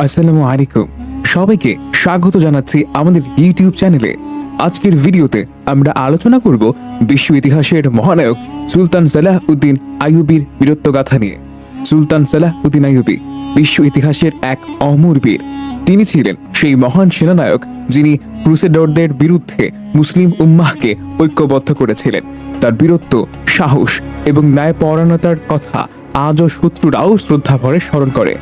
আসসালামু আলাইকুম। সবাইকে স্বাগত জানাচ্ছি আমাদের ইউটিউব চ্যানেলে। আজকের ভিডিওতে আমরা আলোচনা করব বিশ্ব ইতিহাসের মহানায়ক সুলতান সালাহ উদ্দিন আইয়ুবীর বীরত্বগাথা নিয়ে। সুলতান সালাহ উদ্দিন আইয়ুবী বিশ্ব ইতিহাসের এক অমর বীর। তিনি ছিলেন সেই মহান সেনানায়ক যিনি ক্রুসেডারদের বিরুদ্ধে মুসলিম উম্মাহকে ঐক্যবদ্ধ করেছিলেন। তার বীরত্ব, সাহস এবং ন্যায়পরায়ণতার কথা আজও শত্রুরাও শ্রদ্ধাভরে স্মরণ করে।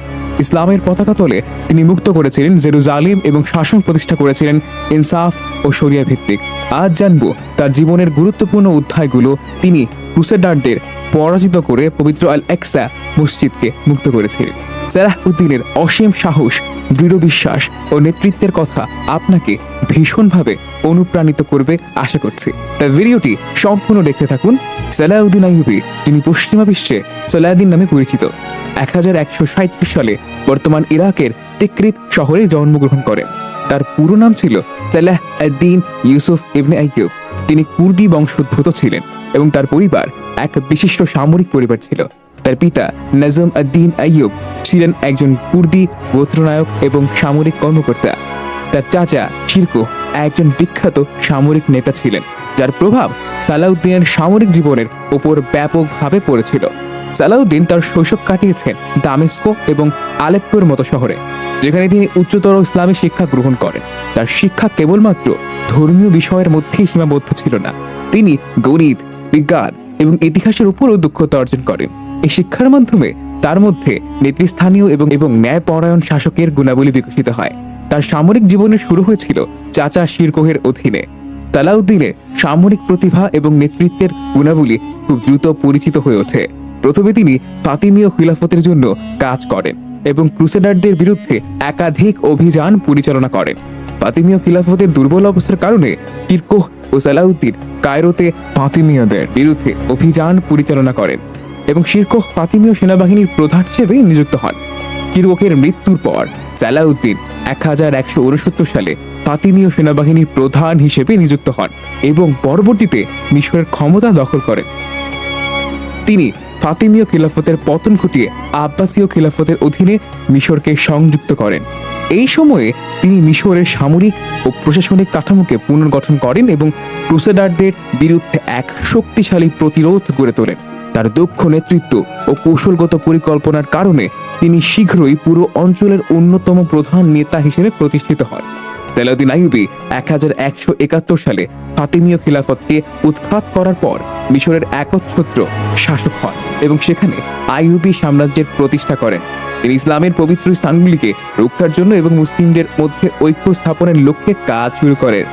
ইসলামের পতাকা তলে তিনি মুক্ত করেছিলেন জেরুজালেম এবং শাসন প্রতিষ্ঠা করেছিলেন ইনসাফ ও শরিয়া ভিত্তিক। আজ জানবো তার জীবনের গুরুত্বপূর্ণ অধ্যায়গুলো। তিনি ক্রুসেডারদের পরাজিত করে পবিত্র আল আকসা মসজিদকে মুক্ত করেছিলেন। সালাহ উদ্দিনের অসীম সাহস, দৃঢ় বিশ্বাস ও নেতৃত্বের কথা আপনাকে ভীষণভাবে অনুপ্রাণিত করবে আশা করছি। তাই ভিডিওটি সম্পূর্ণ দেখতে থাকুন। সালাহ উদ্দিন আইয়ুবী, যিনি পশ্চিমা বিশ্বে সালাহউদ্দিন নামে পরিচিত, 1137 সালে বর্তমান ইরাকের তিকরিত শহরে জন্মগ্রহণ করেন। তার পুরো নাম ছিল সালাহ আদ-দ্বীন ইউসুফ ইবনে আইয়ুব। তিনি কুর্দি বংশোদ্ভূত ছিলেন এবং তার পরিবার এক বিশিষ্ট সামরিক পরিবার ছিল। তার পিতা নজম আদ-দ্বীন আইয়ুব ছিলেন একজন কুর্দি গোত্রনায়ক এবং সামরিক কর্মকর্তা। তার চাচা শিরকুহ একজন বিখ্যাত সামরিক নেতা ছিলেন, যার প্রভাব সালাহউদ্দিনের সামরিক জীবনের উপর ব্যাপকভাবে পড়েছিল। সালাহউদ্দিন তার শৈশব কাটিয়েছেন দামেস্কো এবং আলেপ্পোর মতো শহরে, যেখানে তিনি উচ্চতর ইসলামী শিক্ষা গ্রহণ করেন। তার শিক্ষা কেবলমাত্র ধর্মীয় বিষয়ের মধ্যেই সীমাবদ্ধ ছিল না, তিনি গণিত, বিজ্ঞান এবং ইতিহাসের উপরও দক্ষতা অর্জন করেন। এই শিক্ষার মাধ্যমে তার মধ্যে নেতৃস্থানীয় এবং ন্যায়পরায়ণ শাসকের গুণাবলী বিকশিত হয়। তার সামরিক জীবনের শুরু হয়েছিল চাচা শিরকুহের অধীনে। সালাহউদ্দিনের সামরিক প্রতিভা এবং নেতৃত্বের গুণাবলী খুব দ্রুত পরিচিত হয়ে ওঠে। প্রথমে তিনি ফাতিমীয় খিলাফতের জন্য কাজ করেন এবং ক্রুসেডারদের বিরুদ্ধে একাধিক অভিযান পরিচালনা করেন। ফাতিমীয় খিলাফতের দুর্বল অবস্থার কারণে শিরকুহ ও সালাহউদ্দিন কায়রোতে ফাতিমীয়দের বিরুদ্ধে অভিযান পরিচালনা করেন এবং শিরকুহ ফাতিমীয় সেনাবাহিনীর প্রধান হিসেবে নিযুক্ত হন। শিরকুহের মৃত্যুর পর সালাহউদ্দিন 1169 সালে ফাতিমীয় সেনাবাহিনীর প্রধান হিসেবে নিযুক্ত হন এবং পরবর্তীতে মিশরের ক্ষমতা দখল করেন। তিনি ফাতিমীয় খিলাফতের পতন ঘটিয়ে আব্বাসীয় খিলাফতের অধীনে মিশরকে সংযুক্ত করেন। এই সময়ে তিনি মিশরের সামরিক ও প্রশাসনিক কাঠামোকে পুনর্গঠন করেন এবং ক্রুসেডারদের বিরুদ্ধে এক শক্তিশালী প্রতিরোধ গড়ে তোলেন। তার দক্ষ নেতৃত্ব ও কৌশলগত পরিকল্পনার কারণে তিনি শীঘ্রই পুরো অঞ্চলের অন্যতম প্রধান নেতা হিসেবে প্রতিষ্ঠিত হন। সালাহউদ্দিন আইয়ুবী 1171 সালে ফাতিমীয় খিলাফতকে উৎখাত করার পর মিশরের একচ্ছত্র শাসক হন এবং সেখানে আইয়ুবী সাম্রাজ্যের প্রতিষ্ঠা করেন। তিনি ইসলামের পবিত্র স্থানগুলিকে রক্ষার জন্য এবং মুসলিমদের মধ্যে ঐক্য স্থাপনের লক্ষ্যে কাজ শুরু করেন।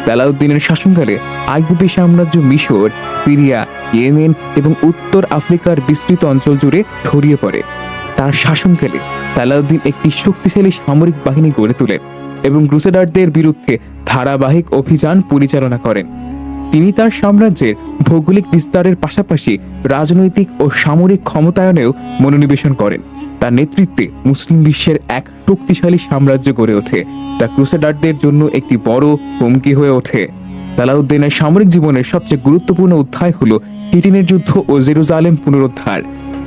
সালাহউদ্দিনের শাসনকালে আইয়ুবী সাম্রাজ্য মিশর, সিরিয়া, ইয়েমেন এবং উত্তর আফ্রিকার বিস্তৃত অঞ্চল জুড়ে ছড়িয়ে পড়ে। তার শাসনকালে সালাহউদ্দিন একটি শক্তিশালী সামরিক বাহিনী গড়ে তোলেন এবং ক্রুসেডারদের বিরুদ্ধে ধারাবাহিক অভিযান পরিচালনা করেন। তিনি তার সাম্রাজ্যের ভৌগোলিক বিস্তারের পাশাপাশি রাজনৈতিক ও সামরিক ক্ষমতায়নেও মনোনিবেশন করেন। তার নেতৃত্বে মুসলিম বিশ্বের এক শক্তিশালী সাম্রাজ্য গড়ে ওঠে, তা ক্রুসেডারদের জন্য একটি বড় হুমকি হয়ে ওঠে। সালাহউদ্দিনের সামরিক জীবনের সবচেয়ে গুরুত্বপূর্ণ অধ্যায় হল হিটিনের যুদ্ধ ও জেরুজালেম পুনরুদ্ধার।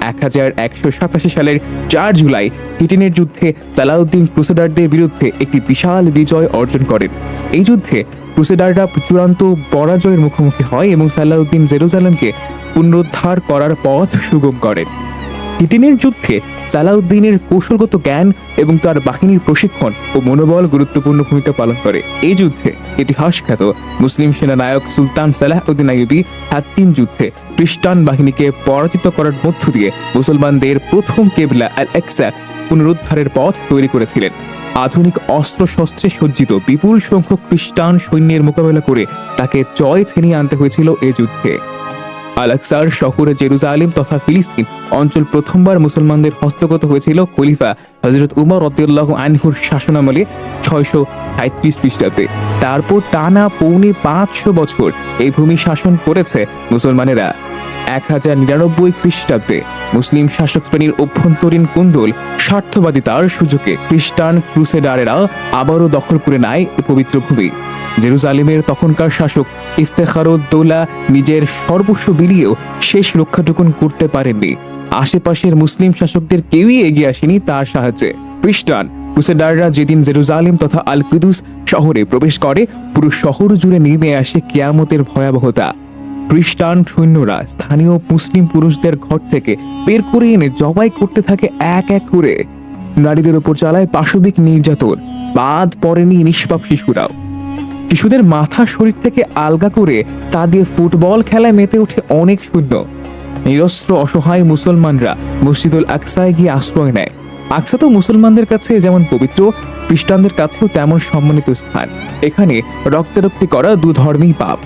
1187 সালের 4 জুলাই হিটিনের যুদ্ধে সালাহউদ্দিন ক্রুসেডারদের বিরুদ্ধে একটি বিশাল বিজয় অর্জন করেন। এই যুদ্ধে ক্রুসেডাররা চূড়ান্ত পরাজয়ের মুখোমুখি হয় এবং সালাহউদ্দিন জেরুজালেমকে পুনরুদ্ধার করার পথ সুগম করেন। হিটিনের যুদ্ধে সালাহউদ্দিনের কৌশলগত জ্ঞান এবং তার বাহিনীর প্রশিক্ষণ ও মনোবল গুরুত্বপূর্ণ ভূমিকা পালন করে। এই যুদ্ধে ইতিহাসখ্যাত মুসলিম সেনানায়ক সুলতান সালাহ উদ্দিন আইয়ুবী হাত্তিন যুদ্ধে খ্রিস্টান বাহিনীকে পরাজিত করার মধ্য দিয়ে মুসলমানদের প্রথম কেবলা আল আকসা পুনরুদ্ধারের পথ তৈরি করেছিলেন। আধুনিক অস্ত্রশস্ত্রে সজ্জিত বিপুল সংখ্যক খ্রিস্টান সৈন্যের মোকাবেলা করে তাকে জয় ছিনিয়ে আনতে হয়েছিল এই যুদ্ধে। আল আকসার শহরে জেরুজালেম তথা ফিলিস্তিন অঞ্চল প্রথমবার মুসলমানদের হস্তগত হয়েছিল খলিফা হযরত উমর রাদিয়াল্লাহু আনহুর শাসনামলে 637 খ্রিস্টাব্দে। তারপর টানা 550 বছর এই ভূমি শাসন করেছে মুসলমানেরা। 1099 খ্রিস্টাব্দে মুসলিম শাসক শ্রেণীর অভ্যন্তরীণ কুন্দল স্বার্থবাদিতার সুযোগে খ্রিস্টান ক্রুসেডারেরা আবারও দখল করে নেয় এই পবিত্র ভূমি। জেরুজালেমের তখনকার শাসক ইফতেখারউদ্দৌলা নিজের সর্বস্ব বিলিয়েও শেষ রক্ষাটুকুন করতে পারেননি। আশেপাশের মুসলিম শাসকদের কেউই এগিয়ে আসেনি তার সাহায্যে। খ্রিস্টান ক্রুসেডাররা যেদিন জেরুজালেম তথা আল কুদুস শহরে প্রবেশ করে, পুরো শহর জুড়ে নেমে আসে কিয়ামতের ভয়াবহতা। খ্রিস্টান সৈন্যরা স্থানীয় মুসলিম পুরুষদের ঘর থেকে বের করে এনে জবাই করতে থাকে এক এক করে। নারীদের ওপর চালায় পাশবিক নির্যাতন, বাদ পড়েনি নিষ্পাপ শিশুরাও। শিশুদের মাথা শরীর থেকে আলগা করে তা দিয়ে ফুটবল খেলায় মেতে ওঠে অনেক সৈন্য। নিরস্ত্র অসহায় মুসলমানরা মসজিদুল আকসায় গিয়ে আশ্রয় নেয়। আকসা তো মুসলমানদের কাছে যেমন পবিত্র, খ্রিস্টানদের কাছেও তেমন সম্মানিত স্থান। এখানে রক্তারক্তি করা দু ধর্মেই পাপ।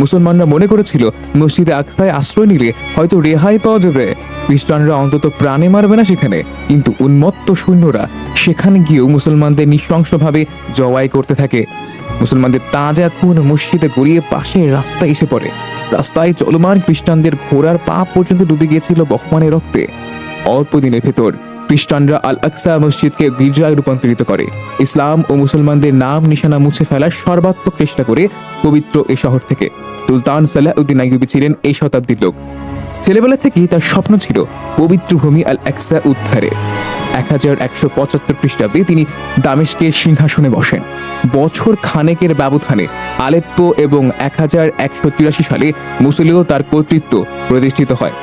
মুসলমানরা মনে করেছিল মসজিদে আকসায় আশ্রয় নিলে হয়তো রেহাই পাওয়া যাবে, খ্রিস্টানরা অন্তত প্রাণে মারবে না সেখানে। কিন্তু উন্মত্ত সৈন্যরা সেখানে গিয়েও মুসলমানদের নৃশংসভাবে জবাই করতে থাকে। মুসলমানদের তাজা খুন মসজিদে গড়িয়ে পাশের রাস্তায় এসে পড়ে। রাস্তায় চলমান খ্রিস্টানদের ঘোড়ার পা পর্যন্ত ডুবে গিয়েছিল বহমানের রক্তে। অল্প দিনের ভেতর খ্রিস্টানরা আল আকসা মসজিদকে গির্জায় রূপান্তরিত করে। ইসলাম ও মুসলমানদের নাম নিশানা মুছে ফেলার সর্বাত্মক চেষ্টা করে পবিত্র এই শহর থেকে। সুলতান সালাহউদ্দিন আইয়ুবী ছিলেন এই শতাব্দীর লোক। ছেলেবেলা থেকেই তার স্বপ্ন ছিল পবিত্র ভূমি আল আকসা উদ্ধারে। 1175 খ্রিস্টাব্দে তিনি দামেস্কের সিংহাসনে বসেন। বছর খানেকের ব্যবধানে আলেপ্পো এবং 1183 সালে মুসুলেও তার কর্তৃত্ব প্রতিষ্ঠিত হয়।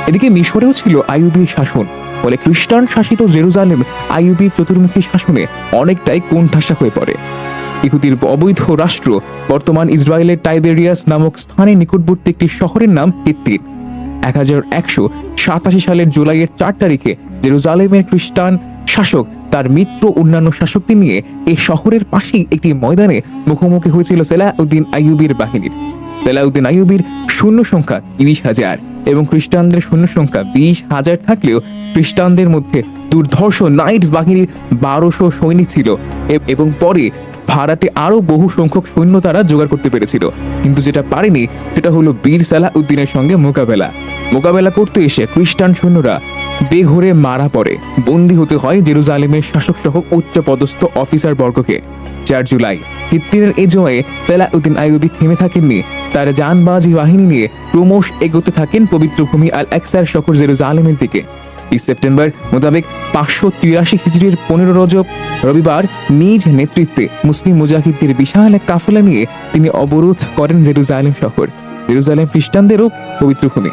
এদিকে মিশরেও ছিল আইয়ুবীর শাসন, ফলে খ্রিস্টান শাসিত জেরুজালেম আইয়ুবীর চতুর্মুখী শাসনে অনেকটাই কোণঠাসা হয়ে পড়ে। ইহুদির অবৈধ রাষ্ট্র বর্তমান ইসরায়েলের টাইবেরিয়াস নামক স্থানের নিকটবর্তী একটি শহরের নাম হিত্তির। 1187 সালের জুলাইয়ের 4 তারিখে জেরুজালেমের খ্রিস্টান শাসক তার মিত্র অন্যান্য শাসকদের নিয়ে এই শহরের পাশেই একটি ময়দানে মুখোমুখি হয়েছিল সালাহউদ্দিন আইয়ুবীর বাহিনীর। সালাহউদ্দিন আইয়ুবীর সৈন্য সংখ্যা 30,000 এবং খ্রিস্টানদের সৈন্য সংখ্যা 20,000 থাকলেও খ্রিস্টানদের মধ্যে দুর্ধর্ষ নাইট বাহিনীর 1200 সৈনিক ছিল এবং পরে ভাড়াটে আরো বহু সংখ্যক সৈন্য তারা জোগাড় করতে পেরেছিল। কিন্তু যেটা পারেনি সেটা হলো বীর সালাহউদ্দিনের সঙ্গে মোকাবেলা করতে এসে খ্রিস্টান সৈন্যরা বেঘরে মারা পড়ে। বন্দী হতে হয় জেরুজালেমের শাসক সহ উচ্চ পদস্থ অফিসার বর্গকে। 4 জুলাই হিত্তিরের এ জয়ে সালাহউদ্দিন আইয়ুবী থেমে থাকেননি। তার জানবাজি বাহিনী নিয়ে ক্রমশ এগোতে থাকেন পবিত্র ভূমি আল আকসার শহর জেরুজালেমের দিকে। 20 সেপ্টেম্বর মোতাবেক 583 হিজরির 15 রজব রবিবার নিজ নেতৃত্বে মুসলিম মুজাহিদদের বিশাল এক কাফেলা নিয়ে তিনি অবরোধ করেন জেরুজালেম শহর। জেরুজালেম খ্রিস্টানদেরও পবিত্র ভূমি।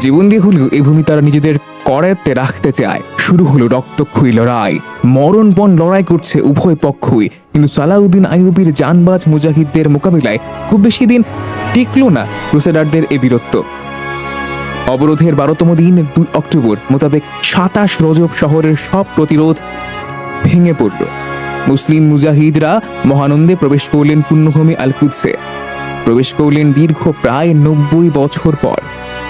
জীবন দিয়ে হলেও এই ভূমি তারা নিজেদের করায়ত্তে রাখতে চায়। শুরু হলো রক্তক্ষয়ী লড়াই, মরণপণ লড়াই করছে উভয় পক্ষই। কিন্তু সালাহউদ্দিন আইয়ুবীর জানবাজ মুজাহিদদের মোকাবিলায় খুব বেশি দিন টিকল না ক্রুসেডারদের এই বীরত্ব। অবরোধের 12তম দিন 2 অক্টোবর মোতাবেক 27 রজব শহরের সব প্রতিরোধ ভেঙে পড়ল। মুসলিম মুজাহিদরা মহানন্দে প্রবেশ করলেন পুণ্যভূমি আল কুদসে। প্রবেশ করলেন দীর্ঘ প্রায় 90 বছর পর।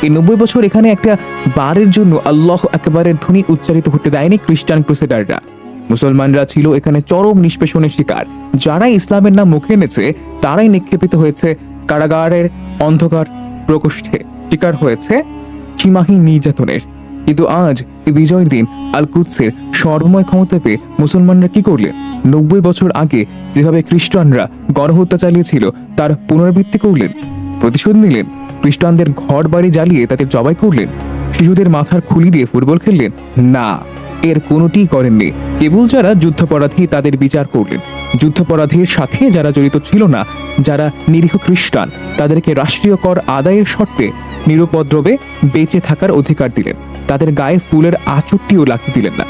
এই 90 বছর এখানে একটা বারের জন্য আল্লাহ আকবরের ধ্বনি উচ্চারিত হতে দেয়নি খ্রিস্টান ক্রুসেডাররা। মুসলমানরা ছিল এখানে চরম নিষ্পেষণের শিকার। যারা ইসলামের নাম মুখে এনেছে তারাই নিক্ষেপিত হয়েছে কারাগারের অন্ধকার প্রকোষ্ঠে, শিকার হয়েছে সীমাহীন নির্যাতনের। কিন্তু আজ এই বিজয়ের দিন আল কুদসের সর্বময় ক্ষমতা পেয়ে মুসলমানরা কি করলেন? 90 বছর আগে যেভাবে খ্রিস্টানরা গণহত্যা চালিয়েছিল তার পুনরাবৃত্তি করলেন, প্রতিশোধ নিলেন। খ্রিস্টানদের ঘর বাড়ি জ্বালিয়ে তাদের জবাই করলেন, শিশুদের মাথার খুলি দিয়ে ফুটবল খেললেন? না, এর কোনোটিই করেননি। কেবল যারা যুদ্ধাপরাধী তাদের বিচার করলেন। যুদ্ধাপরাধীর সাথে যারা জড়িত ছিল না, যারা নিরীহ খ্রিস্টান, তাদেরকে রাষ্ট্রীয় কর আদায়ের শর্তে নিরুপদ্রবে বেঁচে থাকার অধিকার দিলেন। তাদের গায়ে ফুলের আঁচড়টিও লাগতে দিলেন না।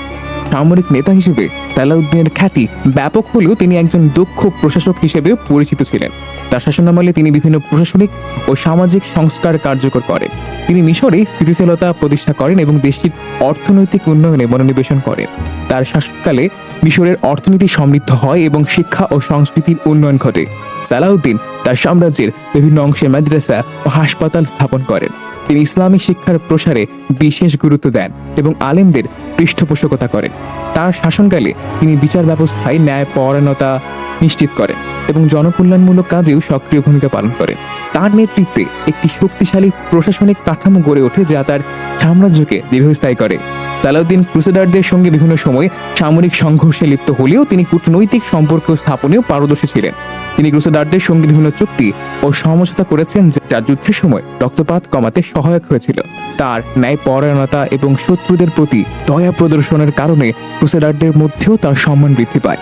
সামরিক নেতা হিসেবে সালাহউদ্দিনের খ্যাতি ব্যাপক হলেও তিনি একজন দক্ষ প্রশাসক হিসেবে পরিচিত ছিলেন। তার শাসনামলে তিনি বিভিন্ন প্রশাসনিক ও সামাজিক সংস্কার কার্যকর করেন। তিনি মিশরে স্থিতিশীলতা প্রতিষ্ঠা করেন এবং দেশটির অর্থনৈতিক উন্নয়নে মনোনিবেশন করেন। তার শাসনকালে মিশরের অর্থনীতি সমৃদ্ধ হয় এবং শিক্ষা ও সংস্কৃতির উন্নয়ন ঘটে। সালাহউদ্দিন তার সাম্রাজ্যের বিভিন্ন অংশে মাদ্রাসা ও হাসপাতাল স্থাপন করেন। তিনি ইসলামী শিক্ষার প্রসারে বিশেষ গুরুত্ব দেন এবং আলেমদের পৃষ্ঠপোষকতা করেন। তার শাসনকালে তিনি বিচার ব্যবস্থায় ন্যায়পরায়ণতা নিশ্চিত করেন এবং জনকল্যাণমূলক কাজেও সক্রিয় ভূমিকা পালন করেন। তার নেতৃত্বে একটি শক্তিশালী প্রশাসনিক কাঠামো গড়ে ওঠে যা তার সাম্রাজ্যকে দীর্ঘস্থায়ী করে। সালাউদ্দিন ক্রুসেডারদের সঙ্গে বিভিন্ন সময় সামরিক সংঘর্ষে লিপ্ত হলেও তিনি কূটনৈতিক সম্পর্ক স্থাপনেও পারদর্শী ছিলেন। তিনি ক্রুসেডারদের সঙ্গে বিভিন্ন চুক্তি ও সমঝোতা করেছেন যা যুদ্ধের সময় রক্তপাত কমাতে সহায়ক হয়েছিল। তার ন্যায়পরায়ণতা এবং শত্রুদের প্রতি দয়া প্রদর্শনের কারণে ক্রুসেডারদের মধ্যেও তার সম্মান বৃদ্ধি পায়।